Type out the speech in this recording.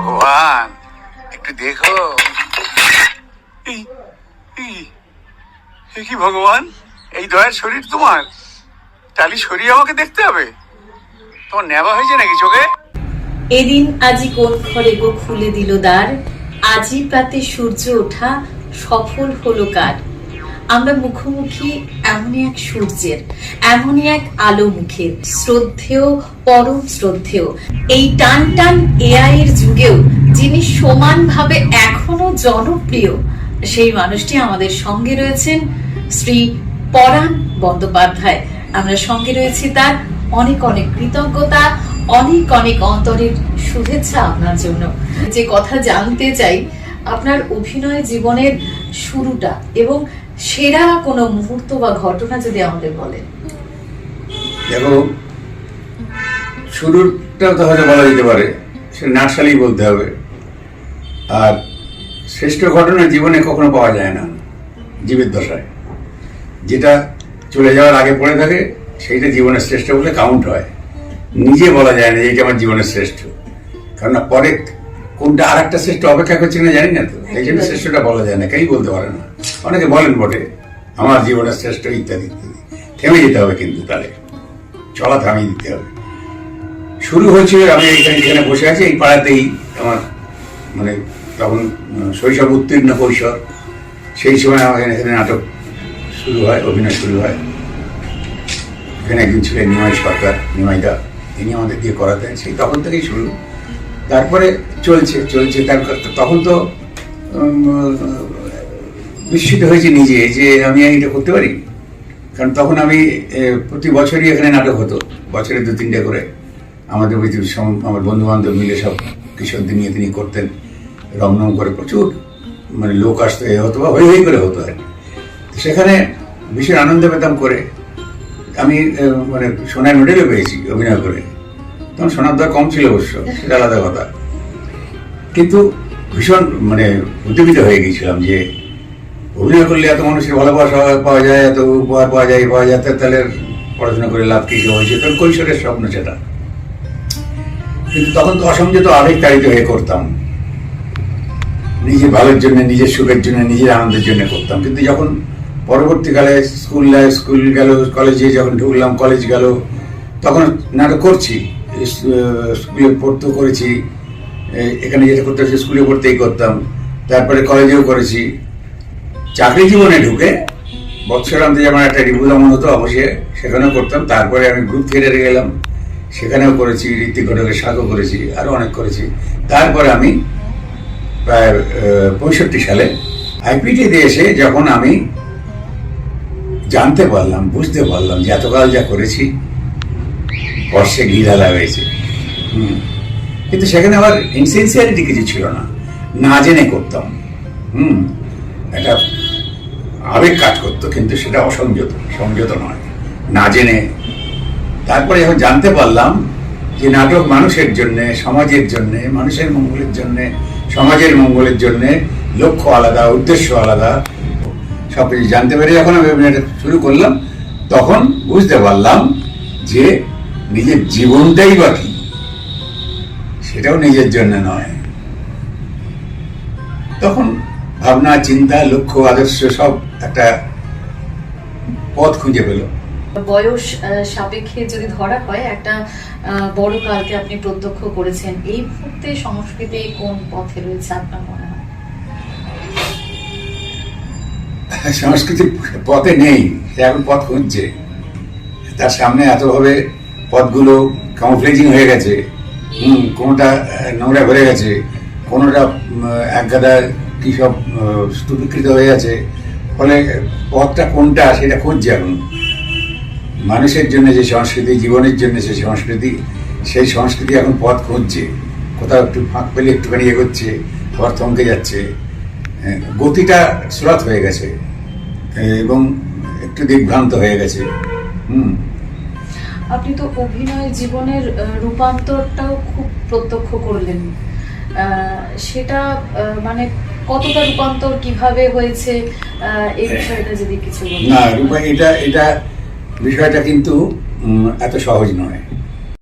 ভগবান, একটু দেখো। কি ভগবান, এই দয়ার শরীর তোমার? টালি সরিয়ে আমাকে দেখতে হবে? তোমার নেওয়া হয়েছে নাকি চোখে? এদিন আজি কোন ঘরে গো খুলে দিল দ্বার, আজি প্রাতে সূর্য ওঠা সফল হলো কার। আমরা মুখোমুখি এমনই এক সূর্যের, এমনই এক আলো মুখের, শ্রদ্ধেয়, পরম শ্রদ্ধেয়। এই টান টান এআই এর যুগেও যিনি সমানভাবে এখনো জনপ্রিয়, সেই মানুষটি আমাদের সঙ্গে রয়েছেন শ্রী পরাণ বন্দ্যোপাধ্যায়। আমরা সঙ্গে রয়েছি তার অনেক অনেক কৃতজ্ঞতা, অনেক অনেক অন্তরের শুভেচ্ছা আপনার জন্য। যে কথা জানতে চাই, আপনার অভিনয় জীবনের শুরুটা এবং সেরা কোনো মুহূর্ত বা ঘটনা যদি আমাদের বলেন। দেখো, শুরুটা তো হয়তো বলা যেতে পারে, সেটা নাটশালেই বলতে হবে। আর শ্রেষ্ঠ ঘটনা জীবনে কখনো পাওয়া যায় না জীবের দশায়। যেটা চলে যাওয়ার আগে পড়ে থাকে সেইটা জীবনের শ্রেষ্ঠ বলে কাউন্ট হয়। নিজে বলা যায় না যে এটা আমার জীবনের শ্রেষ্ঠ, কারণ পরে কোনটা আর একটা শ্রেষ্ঠ অপেক্ষা করছে কিনা জানি না, তো এই জন্য শ্রেষ্ঠটা বলা যায় না, কেউই বলতে পারে না। অনেকে বলেন বটে আমার জীবনের শ্রেষ্ঠ ইত্যাদি ইত্যাদি। থেমে যেতে হবে, কিন্তু তাহলে চলা থামিয়ে দিতে হবে। শুরু হয়েছিল, আমি এখানে বসে আছি এই পাড়াতেই, আমার মানে তখন শৈশব উত্তীর্ণ কৈশোর, সেই সময় আমার এখানে নাটক শুরু হয়, অভিনয় শুরু হয়। এখানে একদিন ছিলেন নিমাই সরকার, নিমাইদা, তিনি আমাদের দিয়ে করাতেন, সেই তখন থেকেই শুরু। তারপরে চলছে চলছে। তখন তো বিস্মিত হয়েছি নিজে যে আমি এটা করতে পারি। কারণ তখন আমি প্রতি বছরই এখানে নাটক হতো, বছরে 2-3টে করে। আমাদের আমার বন্ধু বান্ধব মিলে সব কিশোরদের নিয়ে তিনি করতেন, রমরম করে প্রচুর মানে লোক আসতো, এ হতো বা হই করে হতো আর কি। সেখানে ভীষণ আনন্দ পেতাম করে। আমি মানে সোনার মেডেলও পেয়েছি অভিনয় করে। তখন সোনার দর কম ছিল অবশ্য, সেটা আলাদা কথা। কিন্তু ভীষণ মানে উদ্দীপিত হয়ে গিয়েছিলাম যে অভিনয় করলে এত মানুষের ভালোবাসা পাওয়া যায়, এত উপহার পাওয়া যায়, তাহলে পড়াশোনা করে লাভ কিছু হয়েছে। তখন কৈশোরের স্বপ্ন সেটা। কিন্তু তখন তো অসংযত আবেগ তাড়িত হয়ে করতাম, নিজের ভালোর জন্য, নিজের সুখের জন্য, নিজের আনন্দের জন্য করতাম। কিন্তু যখন পরবর্তীকালে স্কুল গেল, কলেজে যখন ঢুকলাম, কলেজ গেল, তখন নাটক করছি, স্কুলে পড়তেও করেছি, এখানে যেটা করতে হচ্ছে স্কুলে পড়তেই করতাম, তারপরে কলেজেও করেছি। চাকরি জীবনে ঢুকে বৎসরান্তে যেমন একটা রিভু দমন হতো অবশ্যই, সেখানেও করতাম। তারপরে আমি গ্রুপ থিয়েটারে গেলাম, সেখানেও করেছি, ঋত্বিক ঘটকের সাথেও করেছি, আরও অনেক করেছি। তারপরে আমি প্রায় 65 সালে আইপিটিতে এসে যখন আমি জানতে পারলাম, বুঝতে পারলাম যে এতকাল যা করেছি বর্ষে ঘি ঢালা হয়েছে। কিন্তু সেখানে আমার ইনসিনসিয়ারিটি কিছু ছিল না, না জেনে করতাম। একটা আবেগ কাজ করতো, কিন্তু সেটা সংযত নয়, না জেনে। তারপরে যখন জানতে পারলাম যে নাটক মানুষের জন্যে, সমাজের জন্যে, মানুষের মঙ্গলের জন্যে, সমাজের মঙ্গলের জন্যে, লক্ষ্য আলাদা, উদ্দেশ্য আলাদা, সব কিছু জানতে পেরে যখন আমি অভিনয়টা শুরু করলাম, তখন বুঝতে পারলাম যে নিজের জীবনটাই বা কি, সেটাও নিজের জন্য নয়। তখন ভাবনা, চিন্তা, লক্ষ্য, আদর্শ সব একটা পথ খুঁজে পেল। বয়স সাপেক্ষে যদি ধরা হয়, একটা বড় কালকে আপনি প্রত্যক্ষ করেছেন, এই মুহূর্তে সংস্কৃতি কোন পথে রয়েছে আপনার মনে হয়? সংস্কৃতি পথে নেই, সে এখন পথ খুঁজছে। তার সামনে এতভাবে পথগুলো কামফ্লেজিং হয়ে গেছে, কোনোটা নোংরা ভরে গেছে, কোনোটা একগাদা কি সব স্তূপীকৃত হয়ে গেছে। ফলে পথটা কোনটা সেটা খুঁজছে এখন। মানুষের জন্য যে সংস্কৃতি, জীবনের জন্য যে সংস্কৃতি, সেই সংস্কৃতি এখন পথ খুঁজছে। কোথাও একটু ফাঁক পেলে একটুখানি এগোচ্ছে, আবার থমকে যাচ্ছে। গতিটা স্রোত হয়ে গেছে এবং একটু দিগ্ভ্রান্ত হয়ে গেছে। আপনি তো অভিনয় জীবনের রূপান্তরটাও খুব প্রত্যক্ষ করলেন, সেটা মানে কতটা রূপান্তর কিভাবে হয়েছে এই বিষয়টা যদি কিছু বলেন। না, এটা বিষয়টা কিন্তু এত সহজ নয়।